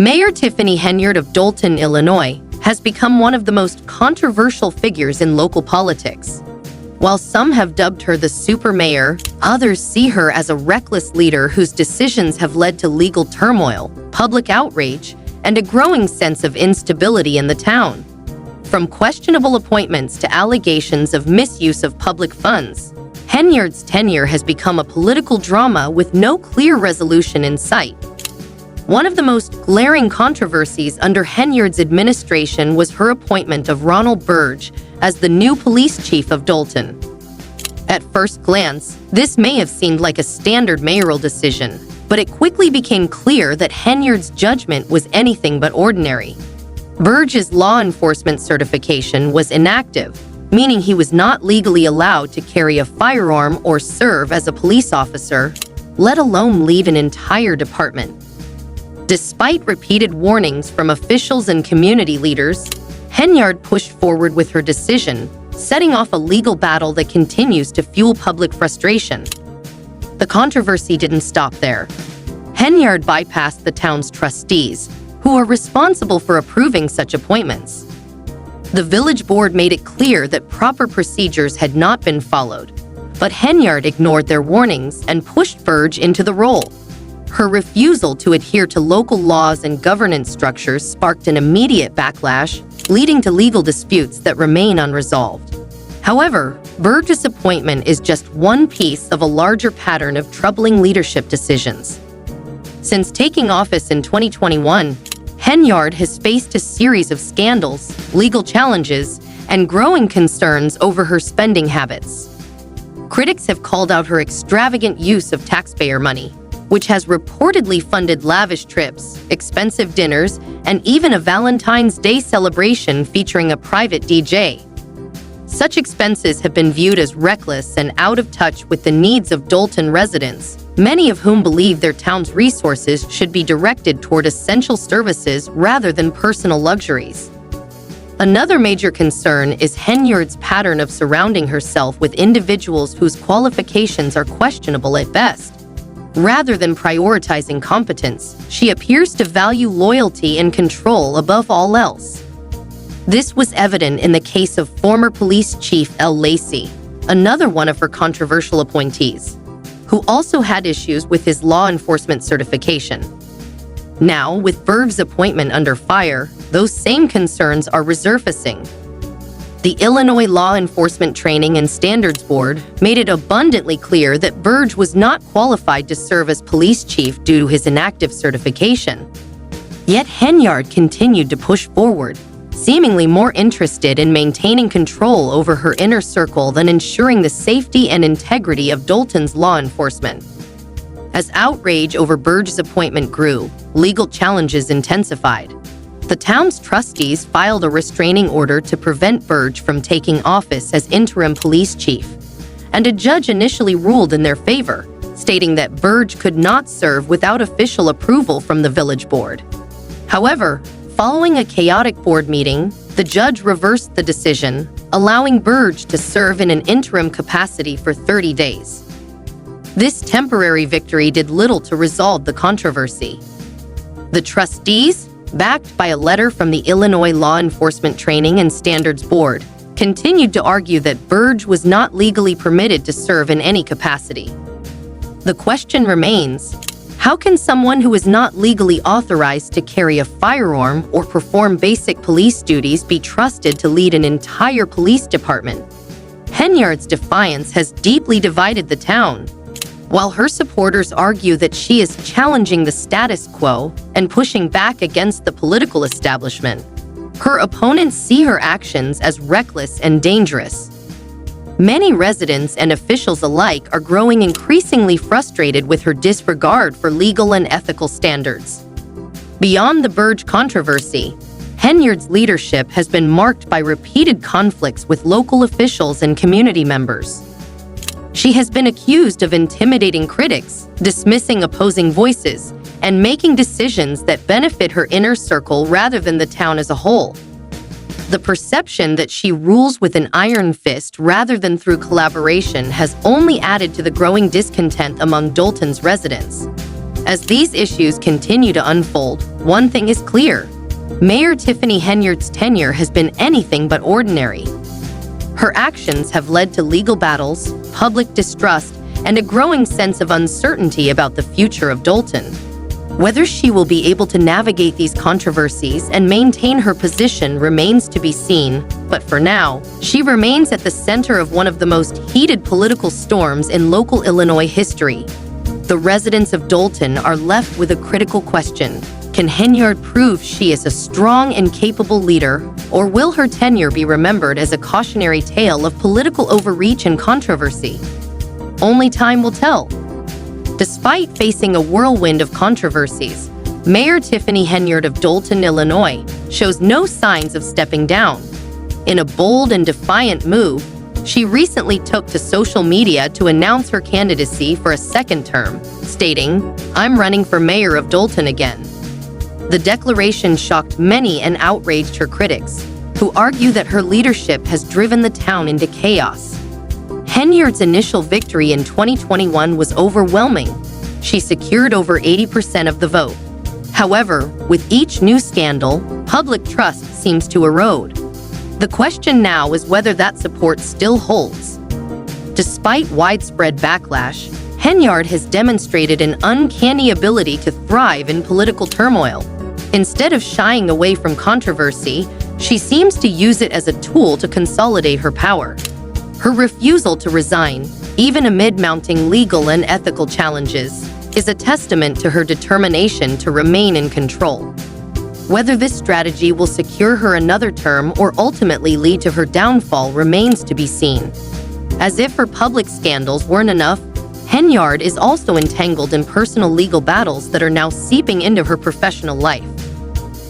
Mayor Tiffany Henyard of Dolton, Illinois, has become one of the most controversial figures in local politics. While some have dubbed her the super mayor, others see her as a reckless leader whose decisions have led to legal turmoil, public outrage, and a growing sense of instability in the town. From questionable appointments to allegations of misuse of public funds, Henyard's tenure has become a political drama with no clear resolution in sight. One of the most glaring controversies under Henyard's administration was her appointment of Ronald Burge as the new police chief of Dolton. At first glance, this may have seemed like a standard mayoral decision, but it quickly became clear that Henyard's judgment was anything but ordinary. Burge's law enforcement certification was inactive, meaning he was not legally allowed to carry a firearm or serve as a police officer, let alone lead an entire department. Despite repeated warnings from officials and community leaders, Henyard pushed forward with her decision, setting off a legal battle that continues to fuel public frustration. The controversy didn't stop there. Henyard bypassed the town's trustees, who are responsible for approving such appointments. The village board made it clear that proper procedures had not been followed, but Henyard ignored their warnings and pushed Burge into the role. Her refusal to adhere to local laws and governance structures sparked an immediate backlash, leading to legal disputes that remain unresolved. However, Burge's appointment is just one piece of a larger pattern of troubling leadership decisions. Since taking office in 2021, Henyard has faced a series of scandals, legal challenges, and growing concerns over her spending habits. Critics have called out her extravagant use of taxpayer money, which has reportedly funded lavish trips, expensive dinners, and even a Valentine's Day celebration featuring a private DJ. Such expenses have been viewed as reckless and out of touch with the needs of Dolton residents, many of whom believe their town's resources should be directed toward essential services rather than personal luxuries. Another major concern is Henyard's pattern of surrounding herself with individuals whose qualifications are questionable at best. Rather than prioritizing competence, she appears to value loyalty and control above all else. This was evident in the case of former police chief L. Lacey, another one of her controversial appointees, who also had issues with his law enforcement certification. Now, with Burge's appointment under fire, those same concerns are resurfacing. The Illinois Law Enforcement Training and Standards Board made it abundantly clear that Burge was not qualified to serve as police chief due to his inactive certification. Yet Henyard continued to push forward, seemingly more interested in maintaining control over her inner circle than ensuring the safety and integrity of Dolton's law enforcement. As outrage over Burge's appointment grew, legal challenges intensified. The town's trustees filed a restraining order to prevent Burge from taking office as interim police chief, and a judge initially ruled in their favor, stating that Burge could not serve without official approval from the village board. However, following a chaotic board meeting, the judge reversed the decision, allowing Burge to serve in an interim capacity for 30 days. This temporary victory did little to resolve the controversy. The trustees, backed by a letter from the Illinois Law Enforcement Training and Standards Board, continued to argue that Burge was not legally permitted to serve in any capacity. The question remains, how can someone who is not legally authorized to carry a firearm or perform basic police duties be trusted to lead an entire police department? Henyard's defiance has deeply divided the town. While her supporters argue that she is challenging the status quo and pushing back against the political establishment, her opponents see her actions as reckless and dangerous. Many residents and officials alike are growing increasingly frustrated with her disregard for legal and ethical standards. Beyond the Burge controversy, Henyard's leadership has been marked by repeated conflicts with local officials and community members. She has been accused of intimidating critics, dismissing opposing voices, and making decisions that benefit her inner circle rather than the town as a whole. The perception that she rules with an iron fist rather than through collaboration has only added to the growing discontent among Dolton's residents. As these issues continue to unfold, one thing is clear. Mayor Tiffany Henyard's tenure has been anything but ordinary. Her actions have led to legal battles, public distrust, and a growing sense of uncertainty about the future of Dolton. Whether she will be able to navigate these controversies and maintain her position remains to be seen, but for now, she remains at the center of one of the most heated political storms in local Illinois history. The residents of Dolton are left with a critical question. Can Henyard prove she is a strong and capable leader, or will her tenure be remembered as a cautionary tale of political overreach and controversy? Only time will tell. Despite facing a whirlwind of controversies, Mayor Tiffany Henyard of Dolton, Illinois, shows no signs of stepping down. In a bold and defiant move, she recently took to social media to announce her candidacy for a second term, stating, "I'm running for mayor of Dolton again." The declaration shocked many and outraged her critics, who argue that her leadership has driven the town into chaos. Henyard's initial victory in 2021 was overwhelming. She secured over 80% of the vote. However, with each new scandal, public trust seems to erode. The question now is whether that support still holds. Despite widespread backlash, Henyard has demonstrated an uncanny ability to thrive in political turmoil. Instead of shying away from controversy, she seems to use it as a tool to consolidate her power. Her refusal to resign, even amid mounting legal and ethical challenges, is a testament to her determination to remain in control. Whether this strategy will secure her another term or ultimately lead to her downfall remains to be seen. As if her public scandals weren't enough, Henyard is also entangled in personal legal battles that are now seeping into her professional life.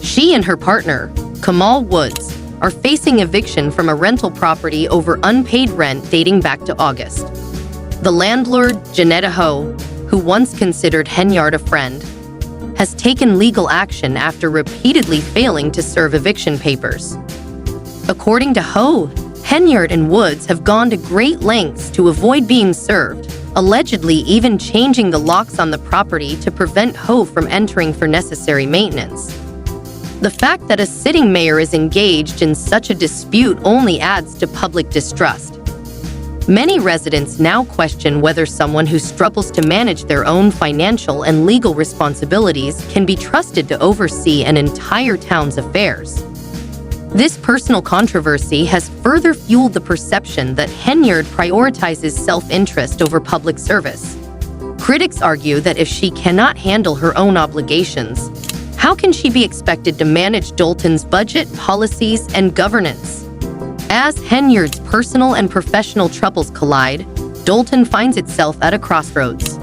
She and her partner, Kamal Woods, are facing eviction from a rental property over unpaid rent dating back to August. The landlord, Janetta Ho, who once considered Henyard a friend, has taken legal action after repeatedly failing to serve eviction papers. According to Ho, Henyard and Woods have gone to great lengths to avoid being served, allegedly even changing the locks on the property to prevent Ho from entering for necessary maintenance. The fact that a sitting mayor is engaged in such a dispute only adds to public distrust. Many residents now question whether someone who struggles to manage their own financial and legal responsibilities can be trusted to oversee an entire town's affairs. This personal controversy has further fueled the perception that Henyard prioritizes self-interest over public service. Critics argue that if she cannot handle her own obligations, how can she be expected to manage Dolton's budget, policies, and governance? As Henyard's personal and professional troubles collide, Dolton finds itself at a crossroads.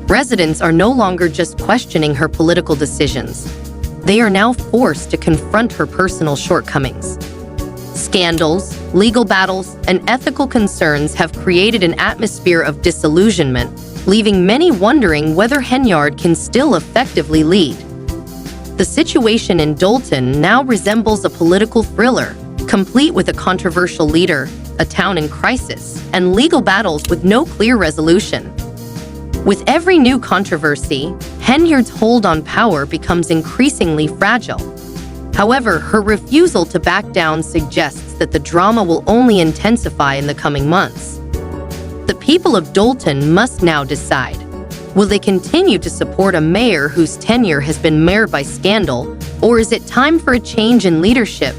Residents are no longer just questioning her political decisions. They are now forced to confront her personal shortcomings. Scandals, legal battles, and ethical concerns have created an atmosphere of disillusionment, leaving many wondering whether Henyard can still effectively lead. The situation in Dolton now resembles a political thriller, complete with a controversial leader, a town in crisis, and legal battles with no clear resolution. With every new controversy, Henyard's hold on power becomes increasingly fragile. However, her refusal to back down suggests that the drama will only intensify in the coming months. The people of Dolton must now decide. Will they continue to support a mayor whose tenure has been marred by scandal, or is it time for a change in leadership?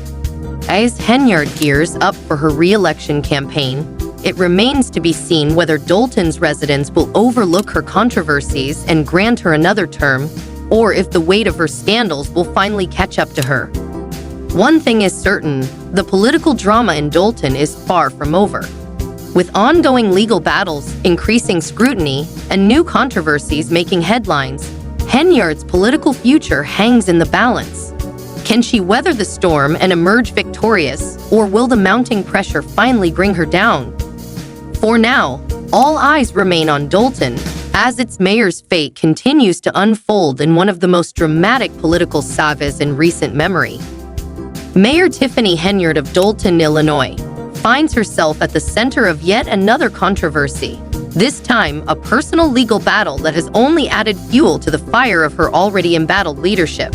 As Henyard gears up for her re-election campaign, it remains to be seen whether Dolton's residents will overlook her controversies and grant her another term, or if the weight of her scandals will finally catch up to her. One thing is certain, the political drama in Dolton is far from over. With ongoing legal battles, increasing scrutiny, and new controversies making headlines, Henyard's political future hangs in the balance. Can she weather the storm and emerge victorious, or will the mounting pressure finally bring her down? For now, all eyes remain on Dolton, as its mayor's fate continues to unfold in one of the most dramatic political sagas in recent memory. Mayor Tiffany Henyard of Dolton, Illinois, finds herself at the center of yet another controversy. This time, a personal legal battle that has only added fuel to the fire of her already embattled leadership.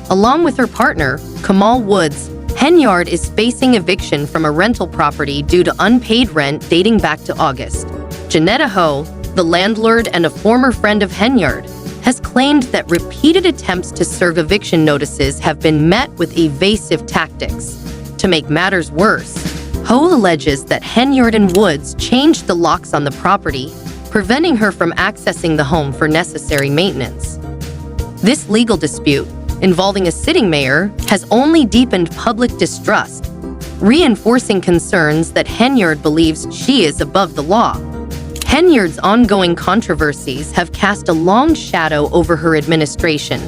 Along with her partner, Kamal Woods, Henyard is facing eviction from a rental property due to unpaid rent dating back to August. Janetta Ho, the landlord and a former friend of Henyard, has claimed that repeated attempts to serve eviction notices have been met with evasive tactics. To make matters worse, Ho alleges that Henyard and Woods changed the locks on the property, preventing her from accessing the home for necessary maintenance. This legal dispute, involving a sitting mayor, has only deepened public distrust, reinforcing concerns that Henyard believes she is above the law. Henyard's ongoing controversies have cast a long shadow over her administration,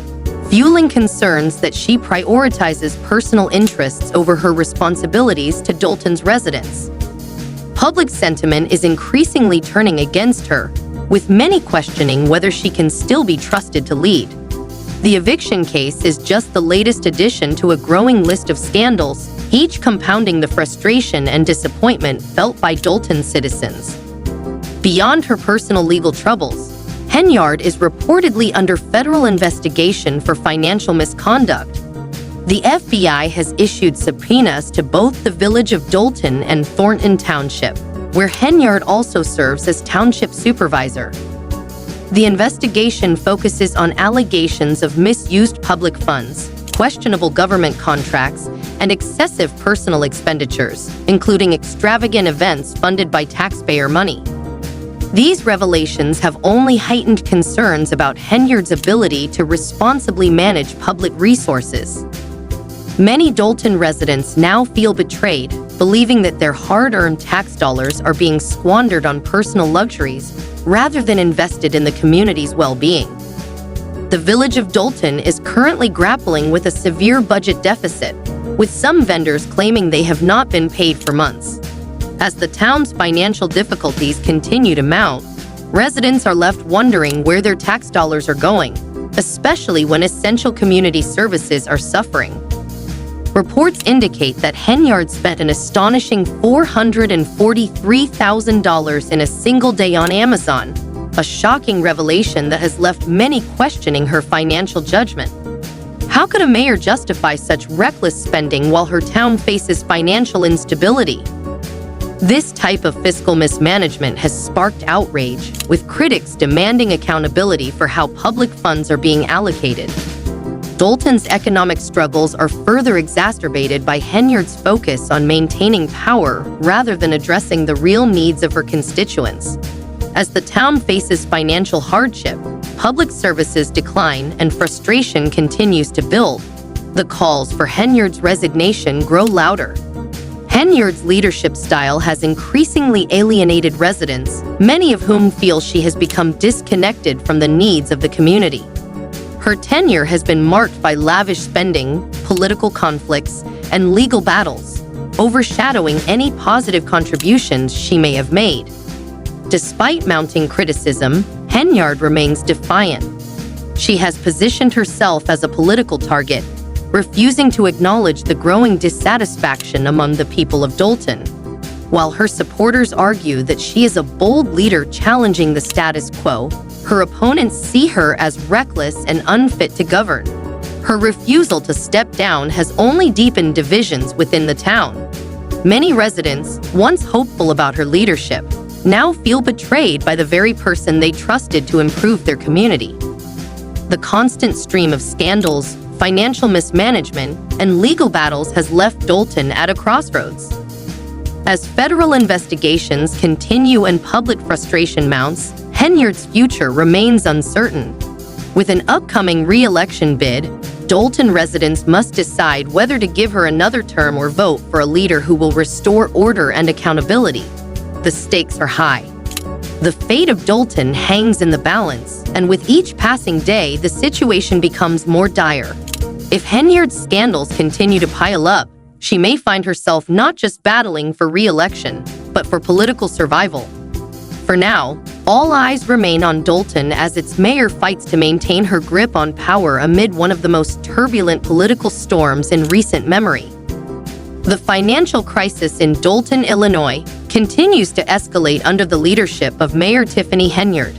fueling concerns that she prioritizes personal interests over her responsibilities to Dolton's residents. Public sentiment is increasingly turning against her, with many questioning whether she can still be trusted to lead. The eviction case is just the latest addition to a growing list of scandals, each compounding the frustration and disappointment felt by Dolton citizens. Beyond her personal legal troubles, Henyard is reportedly under federal investigation for financial misconduct. The FBI has issued subpoenas to both the village of Dolton and Thornton Township, where Henyard also serves as township supervisor. The investigation focuses on allegations of misused public funds, questionable government contracts, and excessive personal expenditures, including extravagant events funded by taxpayer money. These revelations have only heightened concerns about Henyard's ability to responsibly manage public resources. Many Dolton residents now feel betrayed, believing that their hard-earned tax dollars are being squandered on personal luxuries rather than invested in the community's well-being. The village of Dolton is currently grappling with a severe budget deficit, with some vendors claiming they have not been paid for months. As the town's financial difficulties continue to mount, residents are left wondering where their tax dollars are going, especially when essential community services are suffering. Reports indicate that Henyard spent an astonishing $443,000 in a single day on Amazon, a shocking revelation that has left many questioning her financial judgment. How could a mayor justify such reckless spending while her town faces financial instability? This type of fiscal mismanagement has sparked outrage, with critics demanding accountability for how public funds are being allocated. Dolton's economic struggles are further exacerbated by Henyard's focus on maintaining power rather than addressing the real needs of her constituents. As the town faces financial hardship, public services decline, and frustration continues to build, the calls for Henyard's resignation grow louder. Henyard's leadership style has increasingly alienated residents, many of whom feel she has become disconnected from the needs of the community. Her tenure has been marked by lavish spending, political conflicts, and legal battles, overshadowing any positive contributions she may have made. Despite mounting criticism, Henyard remains defiant. She has positioned herself as a political target, refusing to acknowledge the growing dissatisfaction among the people of Dolton. While her supporters argue that she is a bold leader challenging the status quo, her opponents see her as reckless and unfit to govern. Her refusal to step down has only deepened divisions within the town. Many residents, once hopeful about her leadership, now feel betrayed by the very person they trusted to improve their community. The constant stream of scandals, financial mismanagement, and legal battles has left Dolton at a crossroads. As federal investigations continue and public frustration mounts, Henyard's future remains uncertain. With an upcoming re-election bid, Dolton residents must decide whether to give her another term or vote for a leader who will restore order and accountability. The stakes are high. The fate of Dolton hangs in the balance, and with each passing day, the situation becomes more dire. If Henyard's scandals continue to pile up, she may find herself not just battling for re-election, but for political survival. For now, all eyes remain on Dolton as its mayor fights to maintain her grip on power amid one of the most turbulent political storms in recent memory. The financial crisis in Dolton, Illinois, continues to escalate under the leadership of Mayor Tiffany Henyard.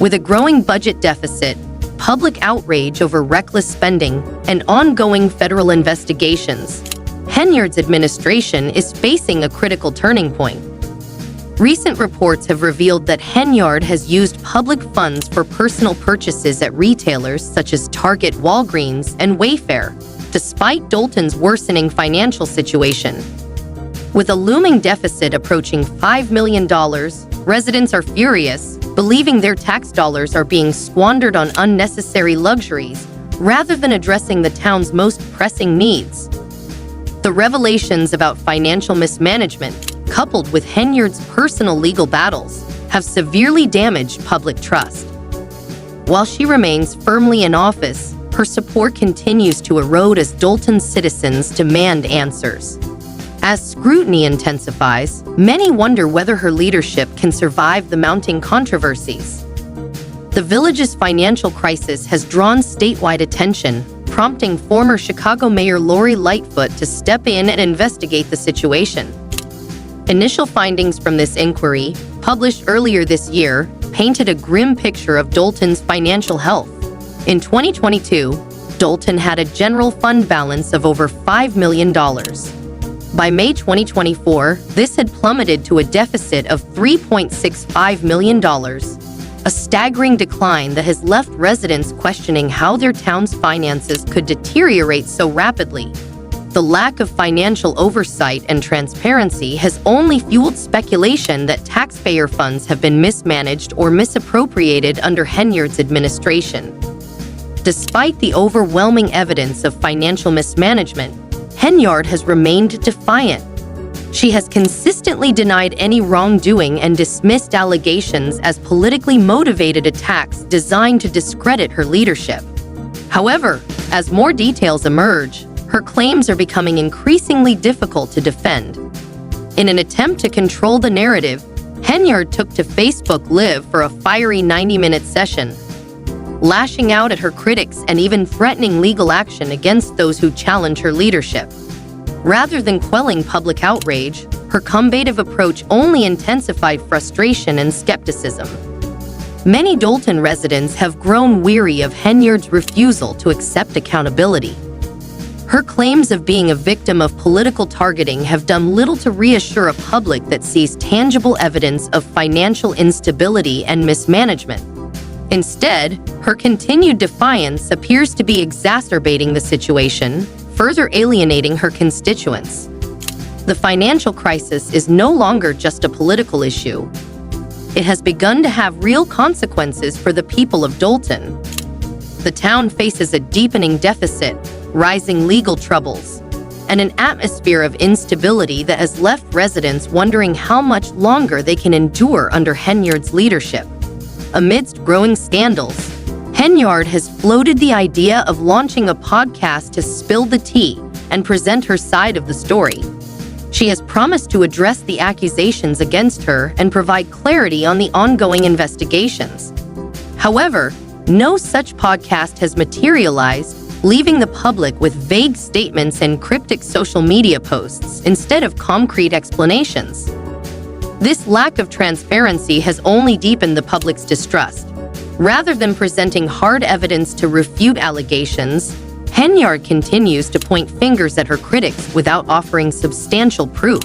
With a growing budget deficit, public outrage over reckless spending, and ongoing federal investigations, Henyard's administration is facing a critical turning point. Recent reports have revealed that Henyard has used public funds for personal purchases at retailers such as Target, Walgreens, and Wayfair, despite Dolton's worsening financial situation. With a looming deficit approaching $5 million, residents are furious, believing their tax dollars are being squandered on unnecessary luxuries rather than addressing the town's most pressing needs. The revelations about financial mismanagement, coupled with Henyard's personal legal battles, have severely damaged public trust. While she remains firmly in office, her support continues to erode as Dolton's citizens demand answers. As scrutiny intensifies, many wonder whether her leadership can survive the mounting controversies. The village's financial crisis has drawn statewide attention, prompting former Chicago Mayor Lori Lightfoot to step in and investigate the situation. Initial findings from this inquiry, published earlier this year, painted a grim picture of Dolton's financial health. In 2022, Dolton had a general fund balance of over $5 million. By May 2024, this had plummeted to a deficit of $3.65 million, a staggering decline that has left residents questioning how their town's finances could deteriorate so rapidly. The lack of financial oversight and transparency has only fueled speculation that taxpayer funds have been mismanaged or misappropriated under Henyard's administration. Despite the overwhelming evidence of financial mismanagement, Henyard has remained defiant. She has consistently denied any wrongdoing and dismissed allegations as politically motivated attacks designed to discredit her leadership. However, as more details emerge, her claims are becoming increasingly difficult to defend. In an attempt to control the narrative, Henyard took to Facebook Live for a fiery 90-minute session, lashing out at her critics and even threatening legal action against those who challenge her leadership. Rather than quelling public outrage, her combative approach only intensified frustration and skepticism. Many Dolton residents have grown weary of Henyard's refusal to accept accountability. Her claims of being a victim of political targeting have done little to reassure a public that sees tangible evidence of financial instability and mismanagement. Instead, her continued defiance appears to be exacerbating the situation, further alienating her constituents. The financial crisis is no longer just a political issue. It has begun to have real consequences for the people of Dolton. The town faces a deepening deficit, rising legal troubles, and an atmosphere of instability that has left residents wondering how much longer they can endure under Henyard's leadership. Amidst growing scandals, Henyard has floated the idea of launching a podcast to spill the tea and present her side of the story. She has promised to address the accusations against her and provide clarity on the ongoing investigations. However, no such podcast has materialized, leaving the public with vague statements and cryptic social media posts instead of concrete explanations. This lack of transparency has only deepened the public's distrust. Rather than presenting hard evidence to refute allegations, Henyard continues to point fingers at her critics without offering substantial proof.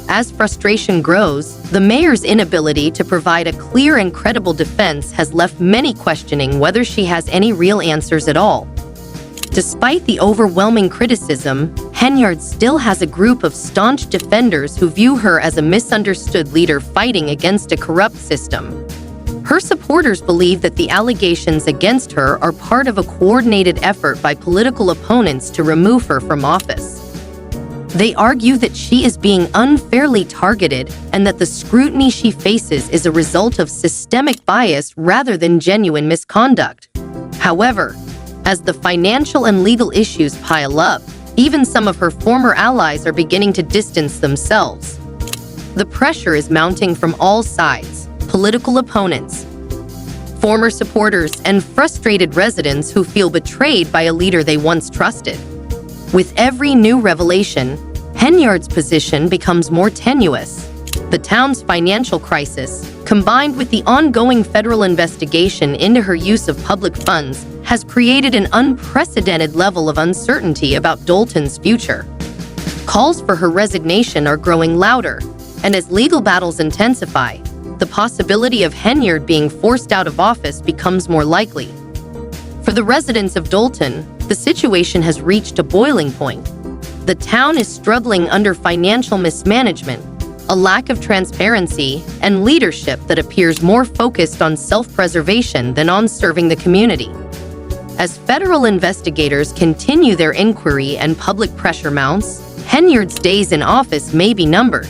As frustration grows, the mayor's inability to provide a clear and credible defense has left many questioning whether she has any real answers at all. Despite the overwhelming criticism, Henyard still has a group of staunch defenders who view her as a misunderstood leader fighting against a corrupt system. Her supporters believe that the allegations against her are part of a coordinated effort by political opponents to remove her from office. They argue that she is being unfairly targeted and that the scrutiny she faces is a result of systemic bias rather than genuine misconduct. However, as the financial and legal issues pile up, even some of her former allies are beginning to distance themselves. The pressure is mounting from all sides: political opponents, former supporters, and frustrated residents who feel betrayed by a leader they once trusted. With every new revelation, Henyard's position becomes more tenuous. The town's financial crisis, combined with the ongoing federal investigation into her use of public funds, has created an unprecedented level of uncertainty about Dolton's future. Calls for her resignation are growing louder, and as legal battles intensify, the possibility of Henyard being forced out of office becomes more likely. For the residents of Dolton, the situation has reached a boiling point. The town is struggling under financial mismanagement, a lack of transparency, and leadership that appears more focused on self-preservation than on serving the community. As federal investigators continue their inquiry and public pressure mounts, Henyard's days in office may be numbered.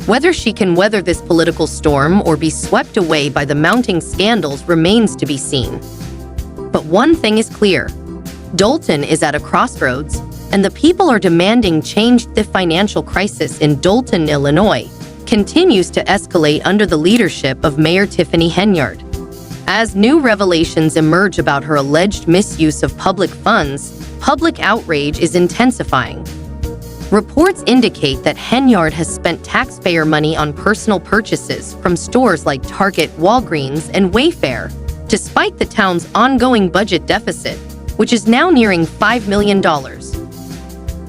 Whether she can weather this political storm or be swept away by the mounting scandals remains to be seen. But one thing is clear: Dolton is at a crossroads, and the people are demanding change. The financial crisis in Dolton, Illinois, continues to escalate under the leadership of Mayor Tiffany Henyard. As new revelations emerge about her alleged misuse of public funds, public outrage is intensifying. Reports indicate that Henyard has spent taxpayer money on personal purchases from stores like Target, Walgreens, and Wayfair, despite the town's ongoing budget deficit, which is now nearing $5 million.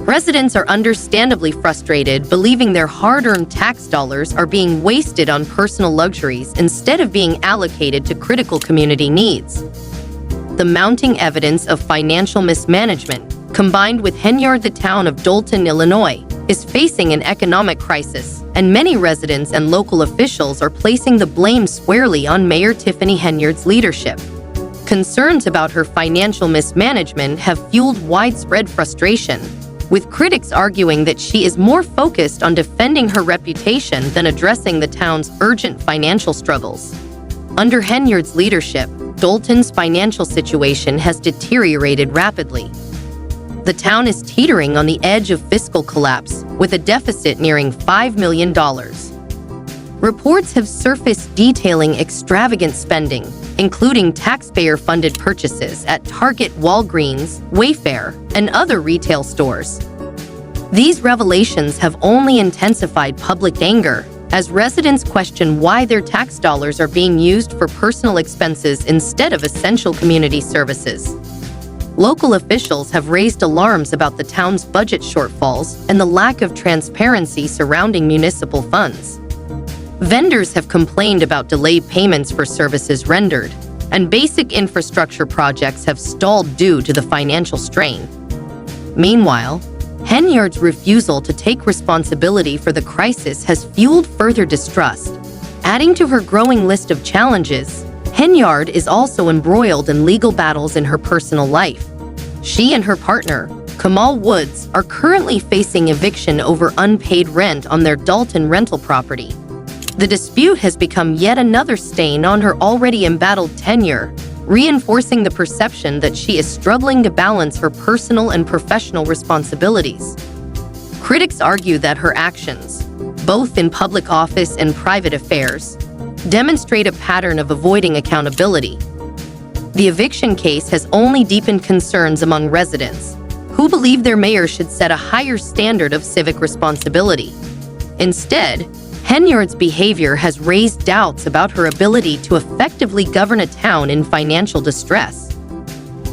Residents are understandably frustrated, believing their hard-earned tax dollars are being wasted on personal luxuries instead of being allocated to critical community needs. The mounting evidence of financial mismanagement, combined with Henyard, the town of Dolton, Illinois, is facing an economic crisis, and many residents and local officials are placing the blame squarely on Mayor Tiffany Henyard's leadership. Concerns about her financial mismanagement have fueled widespread frustration, with critics arguing that she is more focused on defending her reputation than addressing the town's urgent financial struggles. Under Henyard's leadership, Dolton's financial situation has deteriorated rapidly. The town is teetering on the edge of fiscal collapse, with a deficit nearing $5 million. Reports have surfaced detailing extravagant spending, including taxpayer-funded purchases at Target, Walgreens, Wayfair, and other retail stores. These revelations have only intensified public anger, as residents question why their tax dollars are being used for personal expenses instead of essential community services. Local officials have raised alarms about the town's budget shortfalls and the lack of transparency surrounding municipal funds. Vendors have complained about delayed payments for services rendered, and basic infrastructure projects have stalled due to the financial strain. Meanwhile, Henyard's refusal to take responsibility for the crisis has fueled further distrust. Adding to her growing list of challenges, Henyard is also embroiled in legal battles in her personal life. She and her partner, Kamal Woods, are currently facing eviction over unpaid rent on their Dolton rental property. The dispute has become yet another stain on her already embattled tenure, reinforcing the perception that she is struggling to balance her personal and professional responsibilities. Critics argue that her actions, both in public office and private affairs, demonstrate a pattern of avoiding accountability. The eviction case has only deepened concerns among residents, who believe their mayor should set a higher standard of civic responsibility. Instead, Henyard's behavior has raised doubts about her ability to effectively govern a town in financial distress.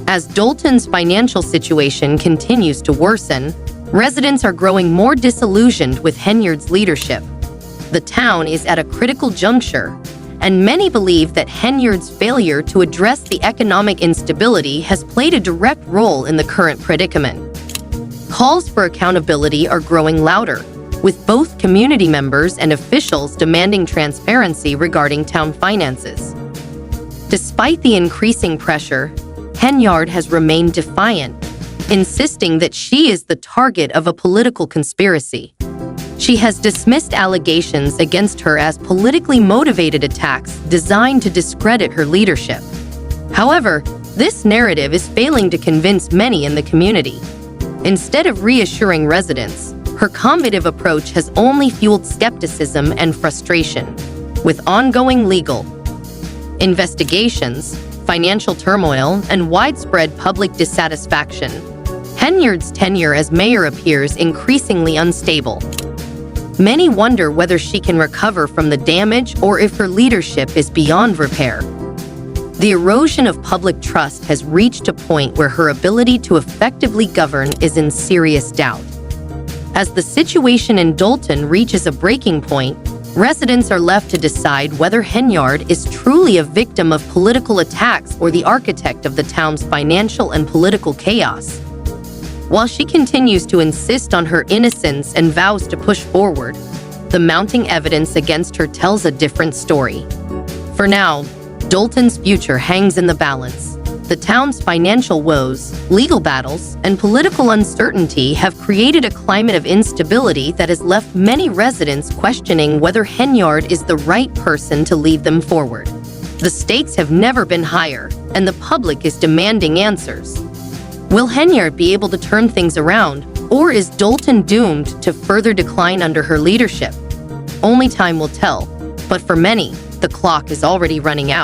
As Dolton's financial situation continues to worsen, residents are growing more disillusioned with Henyard's leadership. The town is at a critical juncture, and many believe that Henyard's failure to address the economic instability has played a direct role in the current predicament. Calls for accountability are growing louder, with both community members and officials demanding transparency regarding town finances. Despite the increasing pressure, Henyard has remained defiant, insisting that she is the target of a political conspiracy. She has dismissed allegations against her as politically motivated attacks designed to discredit her leadership. However, this narrative is failing to convince many in the community. Instead of reassuring residents, her combative approach has only fueled skepticism and frustration. With ongoing legal investigations, financial turmoil, and widespread public dissatisfaction, Henyard's tenure as mayor appears increasingly unstable. Many wonder whether she can recover from the damage or if her leadership is beyond repair. The erosion of public trust has reached a point where her ability to effectively govern is in serious doubt. As the situation in Dolton reaches a breaking point, residents are left to decide whether Henyard is truly a victim of political attacks or the architect of the town's financial and political chaos. While she continues to insist on her innocence and vows to push forward, the mounting evidence against her tells a different story. For now, Dolton's future hangs in the balance. The town's financial woes, legal battles, and political uncertainty have created a climate of instability that has left many residents questioning whether Henyard is the right person to lead them forward. The stakes have never been higher, and the public is demanding answers. Will Henyard be able to turn things around, or is Dolton doomed to further decline under her leadership? Only time will tell, but for many, the clock is already running out.